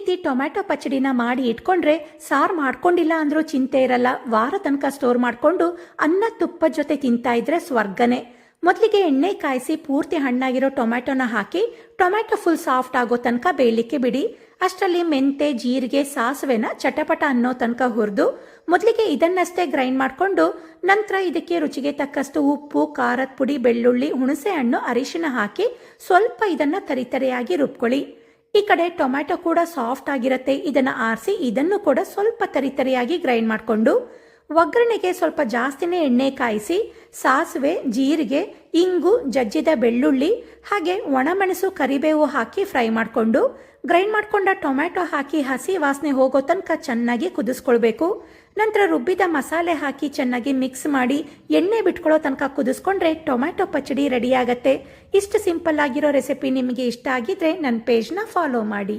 ರೀತಿ ಟೊಮ್ಯಾಟೊ ಪಚ್ಚಡಿನ ಮಾಡಿ ಇಟ್ಕೊಂಡ್ರೆ ಸಾರು ಮಾಡ್ಕೊಂಡಿಲ್ಲ ಅಂದ್ರೂ ಚಿಂತೆ ಇರಲ್ಲ. ವಾರ ತನಕ ಸ್ಟೋರ್ ಮಾಡಿಕೊಂಡು ಅನ್ನ ತುಪ್ಪದ ಜೊತೆ ತಿಂತಾ ಇದ್ರೆ ಸ್ವರ್ಗನೆ. ಮೊದಲಿಗೆ ಎಣ್ಣೆ ಕಾಯಿಸಿ ಪೂರ್ತಿ ಹಣ್ಣಾಗಿರೋ ಟೊಮ್ಯಾಟೊನ ಹಾಕಿ ಟೊಮ್ಯಾಟೊ ಫುಲ್ ಸಾಫ್ಟ್ ಆಗೋ ತನಕ ಬೇಯಲಿಕ್ಕೆ ಬಿಡಿ. ಅಷ್ಟರಲ್ಲಿ ಮೆಂತೆ, ಜೀರಿಗೆ, ಸಾಸಿವೆನ ಚಟಪಟ ಅನ್ನೋ ತನಕ ಹುರಿದು ಮೊದಲಿಗೆ ಇದನ್ನಷ್ಟೇ ಗ್ರೈಂಡ್ ಮಾಡಿಕೊಂಡು ನಂತರ ಇದಕ್ಕೆ ರುಚಿಗೆ ತಕ್ಕಷ್ಟು ಉಪ್ಪು, ಖಾರದ ಪುಡಿ, ಬೆಳ್ಳುಳ್ಳಿ, ಹುಣಸೆ ಹಣ್ಣು, ಅರಿಶಿನ ಹಾಕಿ ಸ್ವಲ್ಪ ಇದನ್ನ ತರಿತರಿಯಾಗಿ ರುಬ್ಕೊಳ್ಳಿ. ಈ ಕಡೆ ಟೊಮ್ಯಾಟೊ ಕೂಡ ಸಾಫ್ಟ್ ಆಗಿರುತ್ತೆ. ಇದನ್ನ ಆರಿಸಿ ಇದನ್ನು ಕೂಡ ಸ್ವಲ್ಪ ತರಿತರಿಯಾಗಿ ಗ್ರೈಂಡ್ ಮಾಡಿಕೊಂಡು ಒಗ್ಗರಣೆಗೆ ಸ್ವಲ್ಪ ಜಾಸ್ತಿನೇ ಎಣ್ಣೆ ಕಾಯಿಸಿ ಸಾಸಿವೆ, ಜೀರಿಗೆ, ಇಂಗು, ಜಜ್ಜಿದ ಬೆಳ್ಳುಳ್ಳಿ ಹಾಗೆ ಒಣಮೆಣಸು, ಕರಿಬೇವು ಹಾಕಿ ಫ್ರೈ ಮಾಡಿಕೊಂಡು ಗ್ರೈಂಡ್ ಮಾಡ್ಕೊಂಡ ಟೊಮ್ಯಾಟೊ ಹಾಕಿ ಹಸಿ ವಾಸನೆ ಹೋಗೋ ತನಕ ಚೆನ್ನಾಗಿ ಕುದಿಸ್ಕೊಳ್ಬೇಕು. ನಂತರ ರುಬ್ಬಿದ ಮಸಾಲೆ ಹಾಕಿ ಚೆನ್ನಾಗಿ ಮಿಕ್ಸ್ ಮಾಡಿ ಎಣ್ಣೆ ಬಿಟ್ಕೊಳ್ಳೋ ತನಕ ಕುದಿಸ್ಕೊಂಡ್ರೆ ಟೊಮ್ಯಾಟೊ ಪಚ್ಚಡಿ ರೆಡಿ ಆಗತ್ತೆ. ಇಷ್ಟು ಸಿಂಪಲ್ ಆಗಿರೋ ರೆಸಿಪಿ ನಿಮಗೆ ಇಷ್ಟ ಆಗಿದ್ರೆ ನನ್ನ ಪೇಜ್ನ ಫಾಲೋ ಮಾಡಿ.